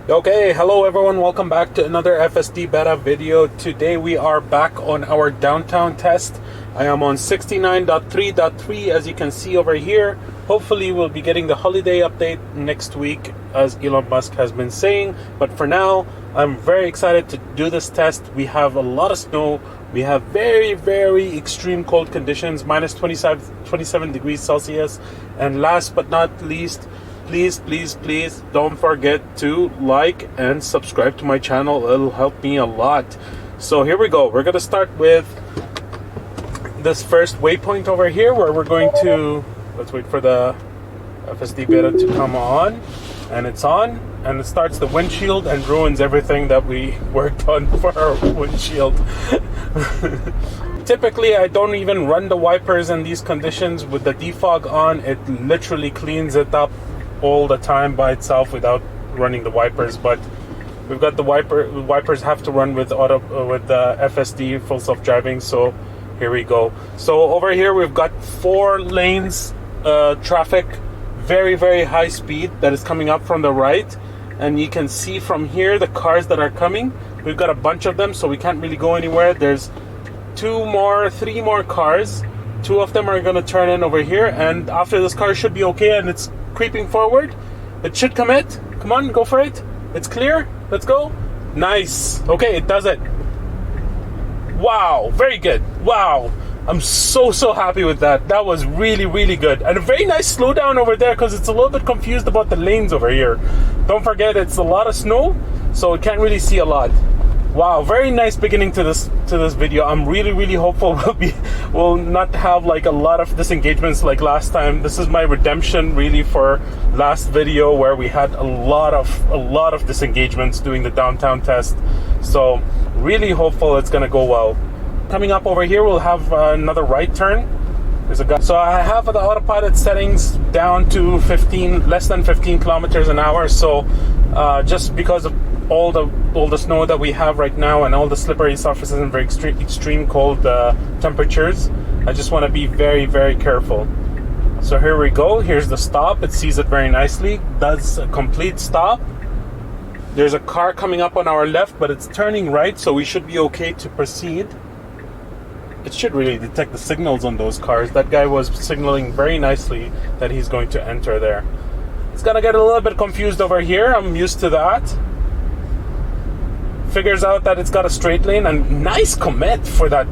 Okay, hello everyone, welcome back to another FSD Beta video. Today we are back on our downtown test. I am on 69.3.3 as you can see over here. Hopefully we'll be getting the holiday update next week as Elon Musk has been saying. But for now, I'm very excited to do this test. We have a lot of snow. We have very, very extreme cold conditions, minus 27 degrees Celsius. And last but not least, please don't forget to like and subscribe to my channel. It'll help me a lot. So here we go. We're going to start with this first waypoint over here where we're going to, let's wait for the FSD Beta to come on. And it's on, and it starts the windshield and ruins everything that we worked on for our windshield. Typically, I don't even run the wipers in these conditions. With the defog on, it literally cleans it up all the time by itself without running the wipers. But we've got the wipers have to run with the FSD full self-driving. So here we go. So over here we've got 4 lanes traffic, very, very high speed that is coming up from the right, and you can see from here the cars that are coming. We've got a bunch of them, so we can't really go anywhere. There's 3 more cars. 2 of them are going to turn in over here, and after this car should be okay, and it's creeping forward. It should commit. Come on, go for it. It's clear. Let's go. Nice. Okay, it does it. Wow, very good. Wow, I'm so happy with that. That was really, really good. And a very nice slowdown over there because it's a little bit confused about the lanes over here. Don't forget, it's a lot of snow, so it can't really see a lot. Wow, very nice beginning to this video. I'm really hopeful we'll not have like a lot of disengagements like last time. This is my redemption really for last video where we had a lot of disengagements doing the downtown test. So really hopeful it's gonna go well. Coming up over here, we'll have another right turn. There's a guy. So I have the autopilot settings down to less than 15 kilometers an hour. So just because of all the snow that we have right now and all the slippery surfaces and very extreme cold temperatures, I just want to be very careful. So here we go. Here's the stop. It sees it very nicely. Does a complete stop. There's a car coming up on our left, but it's turning right, so we should be okay to proceed. It should really detect the signals on those cars. That guy was signaling very nicely that he's going to enter there. It's gonna get a little bit confused over here. I'm used to that. Figures out that it's got a straight lane, and nice commit for that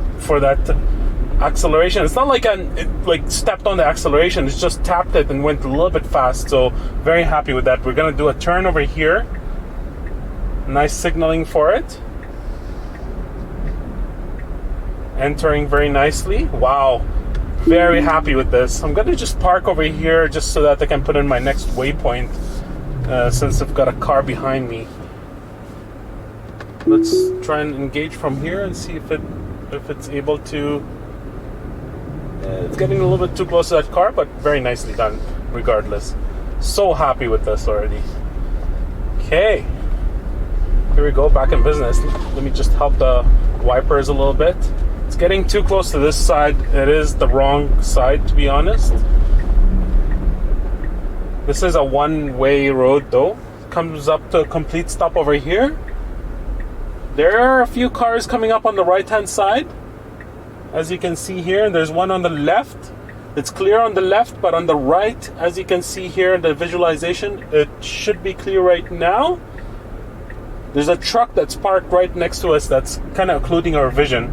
acceleration. It's not like it stepped on the acceleration. It's just tapped it and went a little bit fast. So very happy with that. We're gonna do a turn over here. Nice signaling for it. Entering very nicely. Wow, very happy with this. I'm gonna just park over here just so that I can put in my next waypoint since I've got a car behind me. Let's try and engage from here and see if it's able to. It's getting a little bit too close to that car, but very nicely done regardless. So happy with this already. Okay, here we go, back in business. Let me just help the wipers a little bit. It's getting too close to this side. It is the wrong side, to be honest. This is a one-way road though. Comes up to a complete stop over here. There are a few cars coming up on the right-hand side, as you can see here. There's one on the left. It's clear on the left, but on the right, as you can see here in the visualization, it should be clear right now. There's a truck that's parked right next to us that's kind of occluding our vision.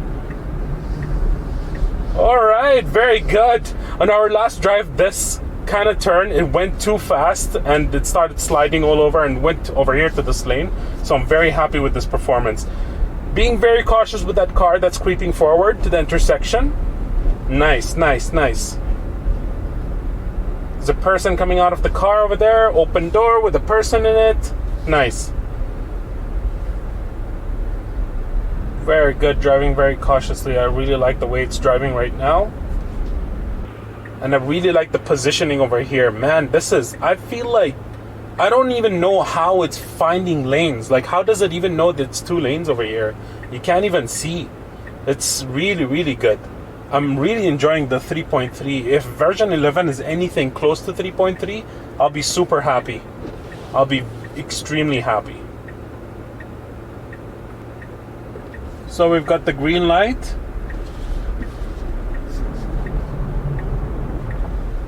All right, very good. On our last drive, this kind of turn, it went too fast and it started sliding all over and went over here to this lane. So I'm very happy with this performance. Being very cautious with that car that's creeping forward to the intersection. Nice. There's a person coming out of the car over there. Open door with a person in it. Nice. Very good, driving very cautiously. I really like the way it's driving right now. And I really like the positioning over here. Man, I feel like I don't even know how it's finding lanes. Like, how does it even know that it's 2 lanes over here? You can't even see. It's really good. I'm really enjoying the 3.3. If version 11 is anything close to 3.3, I'll be super happy. I'll be extremely happy. So we've got the green light.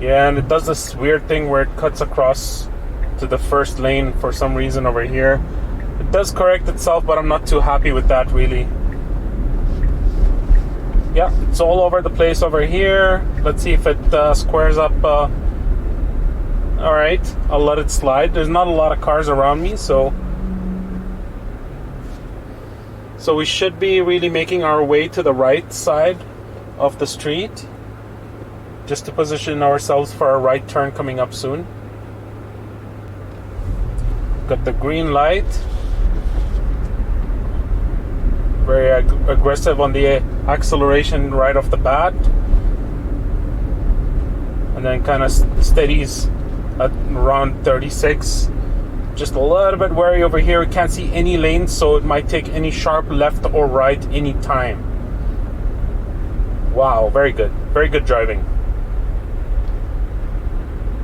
Yeah, and it does this weird thing where it cuts across to the first lane for some reason over here. It does correct itself, but I'm not too happy with that really. Yeah, it's all over the place over here. Let's see if it squares up. Alright, I'll let it slide. There's not a lot of cars around me, so we should be really making our way to the right side of the street, just to position ourselves for a right turn coming up soon. Got the green light. Very aggressive on the acceleration right off the bat, and then kind of steadies at around 36. Just a little bit wary over here. We can't see any lanes, so it might take any sharp left or right any time. Wow, very good driving.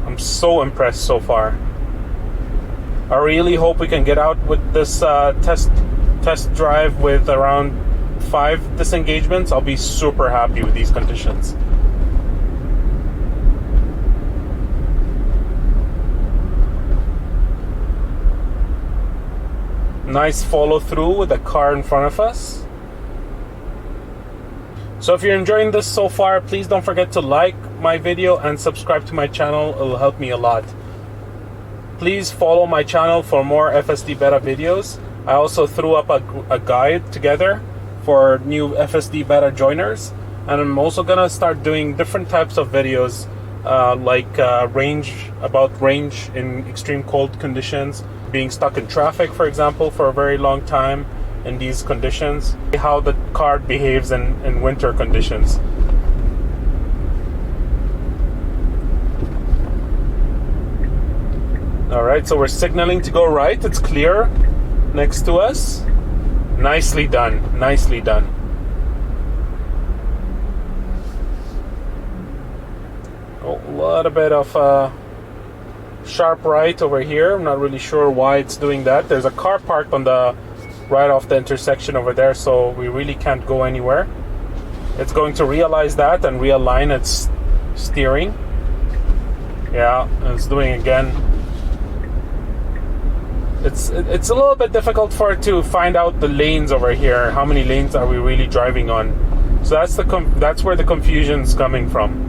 I'm so impressed so far. I really hope we can get out with this test drive with around 5 disengagements. I'll be super happy with these conditions. Nice follow through with the car in front of us. So if you're enjoying this so far, please don't forget to like my video and subscribe to my channel. It'll help me a lot. Please follow my channel for more FSD Beta videos. I also threw up a guide together for new FSD Beta joiners, and I'm also gonna start doing different types of videos like range in extreme cold conditions, being stuck in traffic, for example, for a very long time in these conditions, how the car behaves in winter conditions. Alright, so we're signaling to go right. It's clear next to us. Nicely done, nicely done. Oh, a little bit of sharp right over here. I'm not really sure why it's doing that. There's a car parked on the right off the intersection over there, so we really can't go anywhere. It's going to realize that and realign its steering. Yeah, it's doing it again. It's a little bit difficult for it to find out the lanes over here. How many lanes are we really driving on? So that's where the confusion's coming from.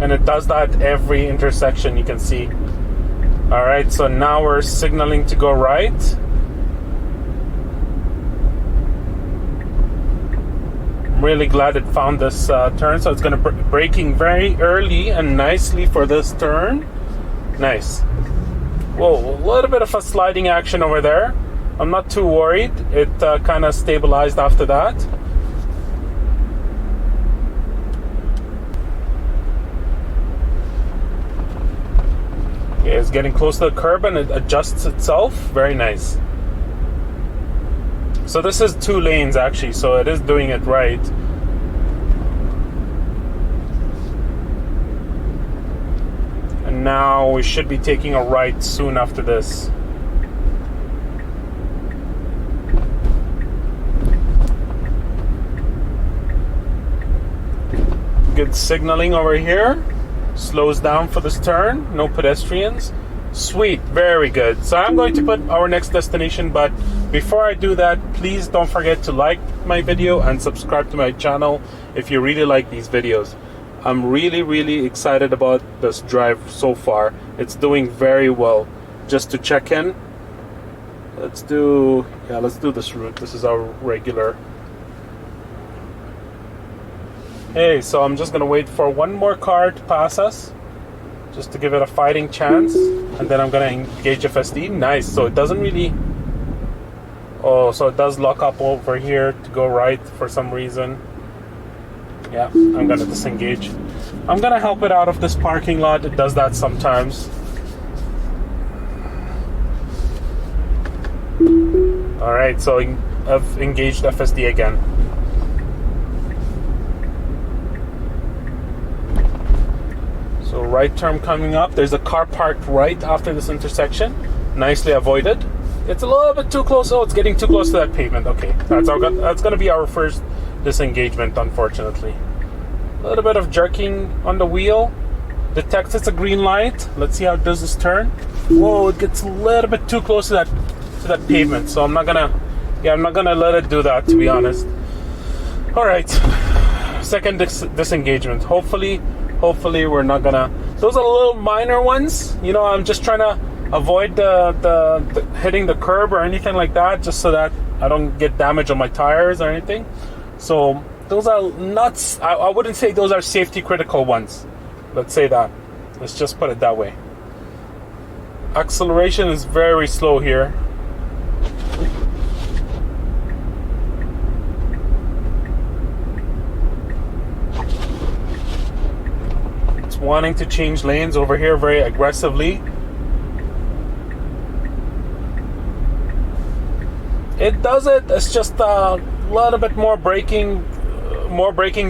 And it does that every intersection, you can see. Alright, so now we're signaling to go right. I'm really glad it found this turn, so it's going to braking very early and nicely for this turn. Nice. Whoa, a little bit of a sliding action over there. I'm not too worried. It kind of stabilized after that. Okay, it's getting close to the curb and it adjusts itself. Very nice. So this is 2 lanes actually, so it is doing it right. And now we should be taking a right soon after this. Good signaling over here. Slows down for this turn. No pedestrians. Sweet, very good. So I'm going to put our next destination, but before I do that, please don't forget to like my video and subscribe to my channel if you really like these videos. I'm really excited about this drive so far. It's doing very well. Just to check in, let's do this route. This is our regular. Hey, so I'm just gonna wait for one more car to pass us, just to give it a fighting chance, and then I'm gonna engage FSD. Nice. So it doesn't really. Oh, so it does lock up over here to go right for some reason. Yeah, I'm gonna disengage. I'm gonna help it out of this parking lot. It does that sometimes. Alright, so I've engaged FSD again. So right turn coming up. There's a car parked right after this intersection. Nicely avoided. It's a little bit too close. Oh, it's getting too close to that pavement. Okay, that's going to be our first disengagement, unfortunately. A little bit of jerking on the wheel. Detects it's a green light. Let's see how it does this turn. Whoa, it gets a little bit too close to that pavement. So I'm not gonna let it do that, to be honest. All right, second disengagement. Hopefully we're not gonna. Those are little minor ones. You know, I'm just trying to avoid the hitting the curb or anything like that, just so that I don't get damage on my tires or anything. So those are not. I wouldn't say those are safety critical ones. Let's say that. Let's just put it that way. Acceleration is very slow here. It's wanting to change lanes over here very aggressively. It does it. It's just a little bit more braking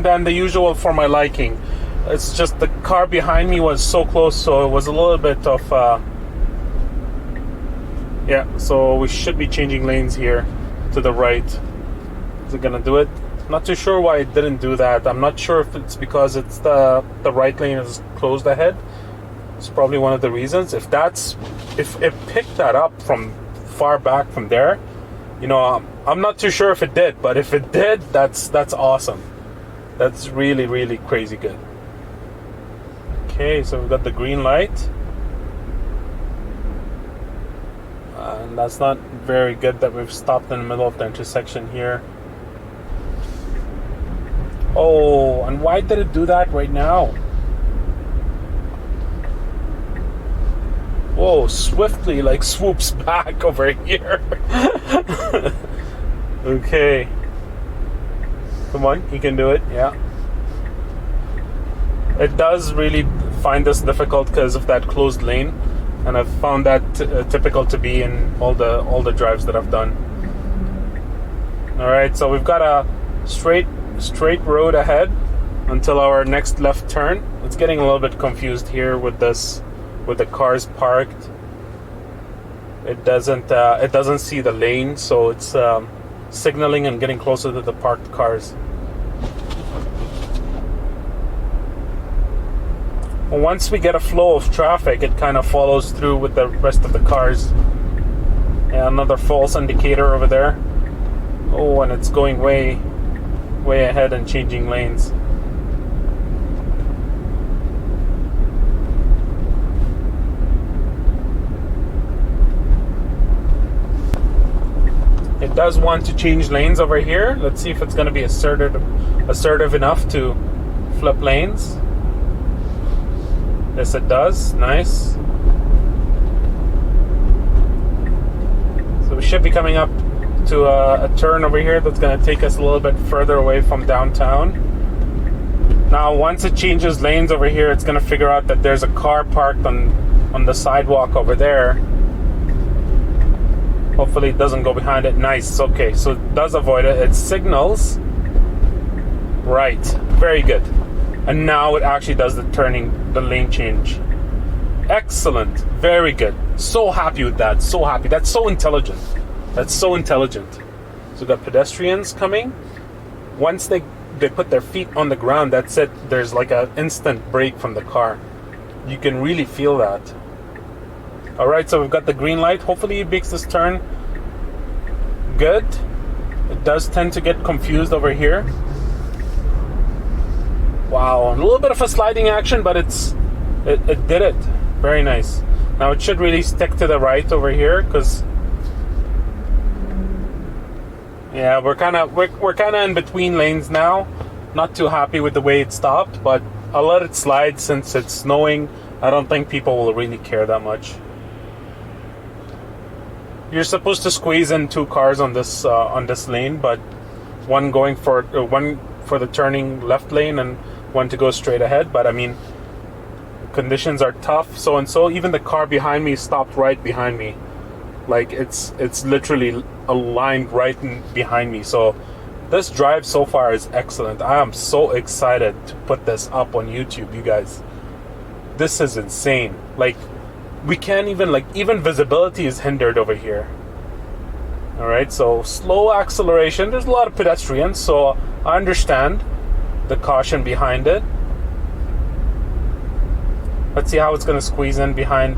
than the usual for my liking. It's just the car behind me was so close, so it was a little bit of yeah, so we should be changing lanes here to the right. Is it gonna do it? Not too sure why it didn't do that. I'm not sure if it's because it's the right lane is closed ahead. It's probably one of the reasons. If it picked that up from far back from there, you know, I'm not too sure if it did, but if it did, that's awesome. That's really, really crazy good. Okay, so we've got the green light. And that's not very good that we've stopped in the middle of the intersection here. Oh, and why did it do that right now? Whoa, swiftly like swoops back over here. Okay. Come on, you can do it, yeah. It does really find this difficult because of that closed lane, and I've found that typical to be in all the drives that I've done. All right, so we've got a straight road ahead until our next left turn. It's getting a little bit confused here with the cars parked. It doesn't see the lane, so it's signaling and getting closer to the parked cars. Once we get a flow of traffic, it kind of follows through with the rest of the cars. Yeah, another false indicator over there. Oh, and it's going way ahead and changing lanes. It does want to change lanes over here. Let's see if it's going to be assertive enough to flip lanes. Yes, it does. Nice. So we should be coming up to a turn over here that's going to take us a little bit further away from downtown. Now, once it changes lanes over here, it's going to figure out that there's a car parked on the sidewalk over there. Hopefully it doesn't go behind it. Nice. Okay, so it does avoid it. It signals. Right. Very good. And now it actually does the lane change. Excellent. Very good. So happy with that. So happy. That's so intelligent. So we've got pedestrians coming. Once they put their feet on the ground, that's it. There's like an instant break from the car. You can really feel that. All right, so we've got the green light. Hopefully it makes this turn good. It does tend to get confused over here. Wow, and a little bit of a sliding action, but it did it. Very nice. Now it should really stick to the right over here, because yeah, we're kind of in between lanes now. Not too happy with the way it stopped, but I'll let it slide since it's snowing. I don't think people will really care that much. You're supposed to squeeze in two cars on this lane, but one going for the turning left lane and one to go straight ahead. But I mean, conditions are tough, so and so. Even the car behind me stopped right behind me, like it's literally aligned right behind me. So this drive so far is excellent. I am so excited to put this up on YouTube, you guys. This is insane. Like, we can't even, even visibility is hindered over here. All right, so slow acceleration. There's a lot of pedestrians, so I understand the caution behind it. Let's see how it's going to squeeze in behind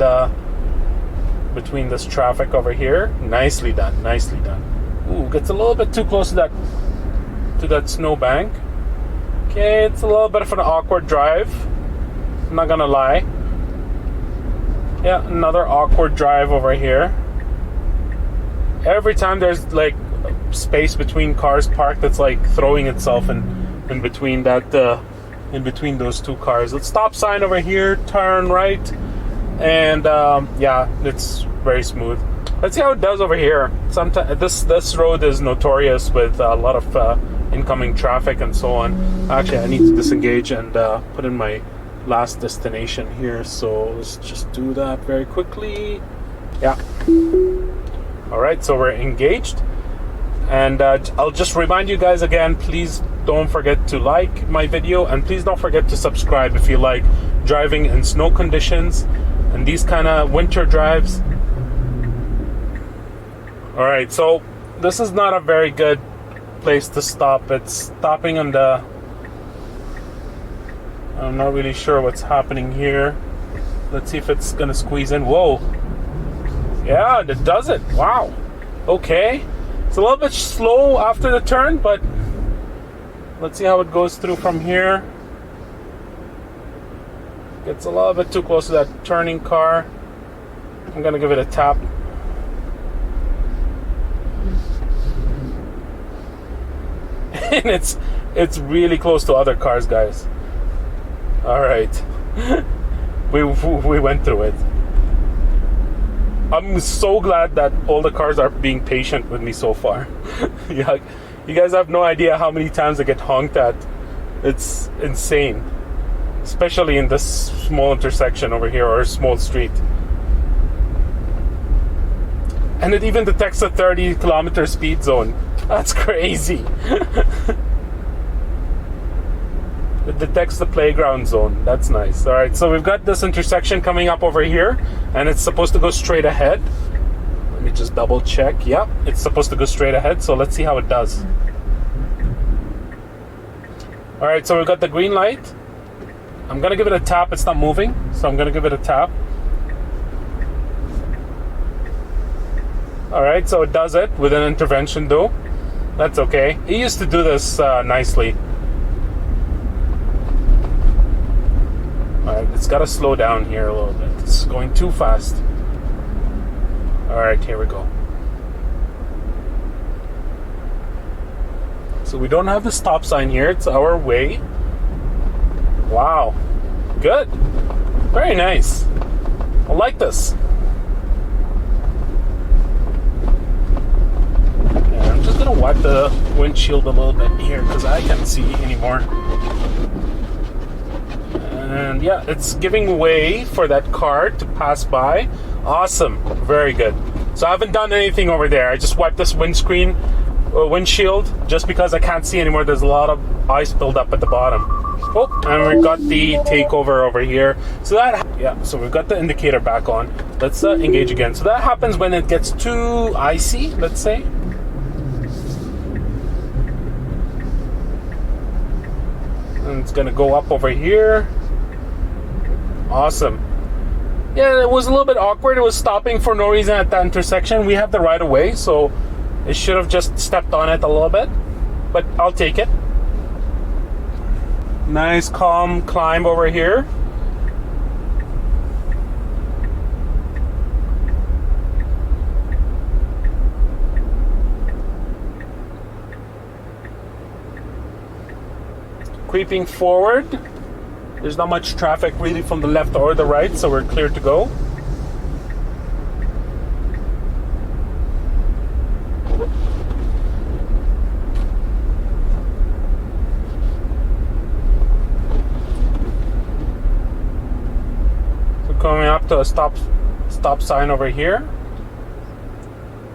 between this traffic over here. Nicely done, nicely done. Ooh, gets a little bit too close to that snowbank. Okay, it's a little bit of an awkward drive. I'm not gonna lie. Yeah, another awkward drive over here. Every time there's like space between cars parked, it's like throwing itself in between that in between those two cars. Let's stop sign over here, turn right, and yeah, it's very smooth. Let's see how it does over here. Sometimes this road is notorious with a lot of incoming traffic and so on. Actually, I need to disengage and put in my last destination here. So let's just do that very quickly. Yeah. All right, so we're engaged. And I'll just remind you guys again, please don't forget to like my video, and please don't forget to subscribe if you like driving in snow conditions and these kind of winter drives. All right, so this is not a very good place to stop. It's stopping on the... I'm not really sure what's happening here. Let's see if it's gonna squeeze in. Whoa. Yeah, it does it. Wow. Okay. It's a little bit slow after the turn, but let's see how it goes through from here. Gets a little bit too close to that turning car. I'm gonna give it a tap. And it's really close to other cars, guys. All right. we went through it. I'm so glad that all the cars are being patient with me so far. Yeah, you guys have no idea how many times I get honked at. It's insane, especially in this small intersection over here, or small street. And it even detects a 30-kilometer speed zone. That's crazy. It detects the playground zone. That's nice. All right, so we've got this intersection coming up over here, and it's supposed to go straight ahead. Let me just double check. Yep, it's supposed to go straight ahead, so let's see how it does. All right, so we've got the green light. I'm gonna give it a tap. It's not moving, so I'm gonna give it a tap. All right, so it does it with an intervention though. That's okay. It used to do this nicely. Alright, it's got to slow down here a little bit. It's going too fast. Alright, here we go. So we don't have the stop sign here. It's our way. Wow. Good. Very nice. I like this. And I'm just going to wipe the windshield a little bit here because I can't see anymore. And yeah, it's giving way for that car to pass by. Awesome. Very good. So I haven't done anything over there. I just wiped this windshield just because I can't see anymore. There's a lot of ice buildup at the bottom. Oh, and we've got the takeover over here. So that, yeah, so we've got the indicator back on. Let's engage again. So that happens when it gets too icy, let's say. And it's gonna go up over here. Awesome. Yeah, it was a little bit awkward. It was stopping for no reason at that intersection. We have the right of way, so it should have just stepped on it a little bit, but I'll take it. Nice calm climb over here. Creeping forward. There's not much traffic really from the left or the right, so we're clear to go. So coming up to a stop sign over here.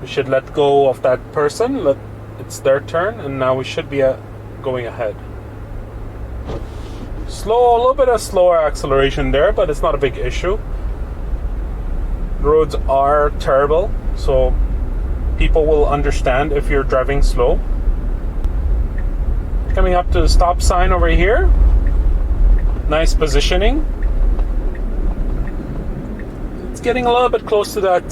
We should let go of that person. It's their turn, and now we should be going ahead. A little bit of slower acceleration there, but it's not a big issue. Roads are terrible, so people will understand if you're driving slow. Coming up to the stop sign over here. Nice positioning. It's getting a little bit close to that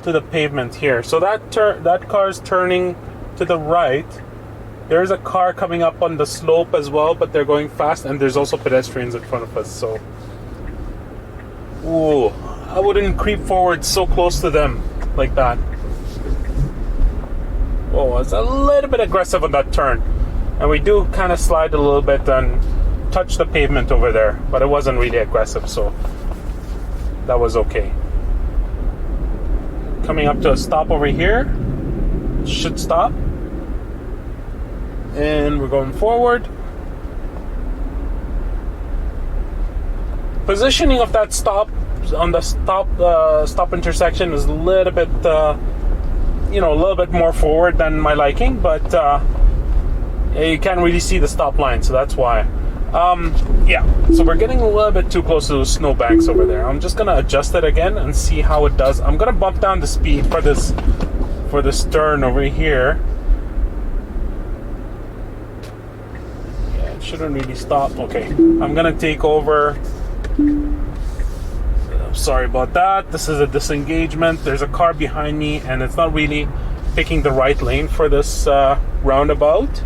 to the pavement here. So that car's turning to the right. There's a car coming up on the slope as well, but they're going fast, and there's also pedestrians in front of us. So, ooh, I wouldn't creep forward so close to them like that. Oh, it's a little bit aggressive on that turn. And we do kind of slide a little bit and touch the pavement over there, but it wasn't really aggressive, so that was okay. Coming up to a stop over here. Should stop. And we're going forward. Positioning of that stop on the stop intersection is a little bit, a little bit more forward than my liking, but you can't really see the stop line, so that's why. So we're getting a little bit too close to those snowbanks over there. I'm just gonna adjust it again and see how it does. I'm gonna bump down the speed for this turn over here. Yeah, it shouldn't really stop. Okay, I'm gonna take over. Sorry about that. This is a disengagement. There's a car behind me, and it's not really picking the right lane for this roundabout.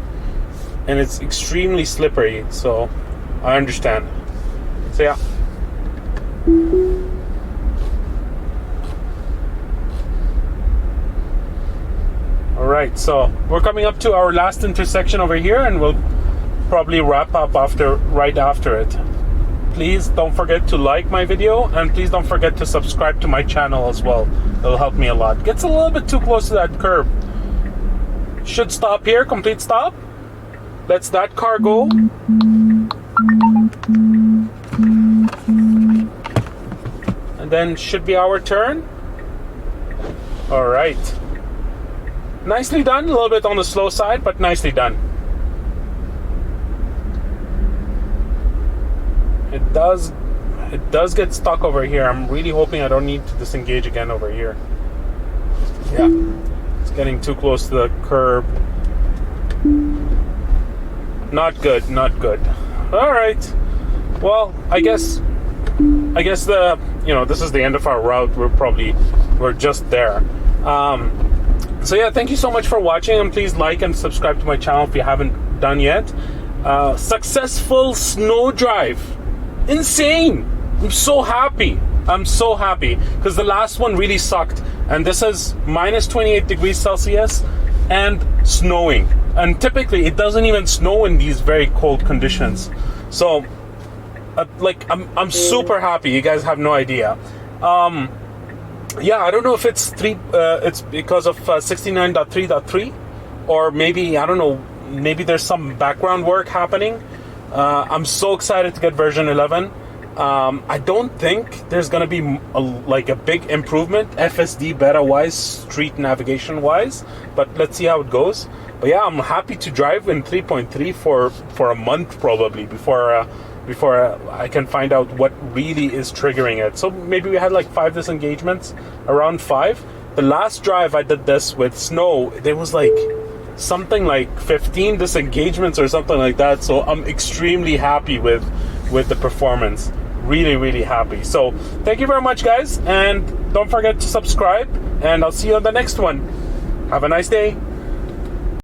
And it's extremely slippery, so I understand. So yeah. Alright, so we're coming up to our last intersection over here, and we'll probably wrap up right after it. Please don't forget to like my video, and please don't forget to subscribe to my channel as well. It'll help me a lot. Gets a little bit too close to that curb. Should stop here, complete stop. Lets that car go. And then should be our turn. All right. Nicely done. A little bit on the slow side, but nicely done. It does get stuck over here. I'm really hoping I don't need to disengage again over here. Yeah. It's getting too close to the curb. Not good, not good. All right. Well, I guess this is the end of our route. We're just there. So yeah, thank you so much for watching, and please like and subscribe to my channel if you haven't done yet. Successful snow drive. Insane. I'm so happy because the last one really sucked, and this is minus 28 degrees Celsius and snowing. And typically it doesn't even snow in these very cold conditions. So I'm super happy. You guys have no idea. I don't know if it's because of 69.3.3, or maybe, I don't know, maybe there's some background work happening. I'm so excited to get version 11. I don't think there's gonna be a big improvement FSD Beta wise, street navigation wise, but let's see how it goes. But yeah, I'm happy to drive in 3.3 for a month probably before I can find out what really is triggering it. So maybe we had like 5 disengagements, around 5. The last drive I did this with snow, there was like something like 15 disengagements or something like that. So I'm extremely happy with the performance. Really, really happy. So thank you very much, guys, and don't forget to subscribe, and I'll see you on the next one. Have a nice day.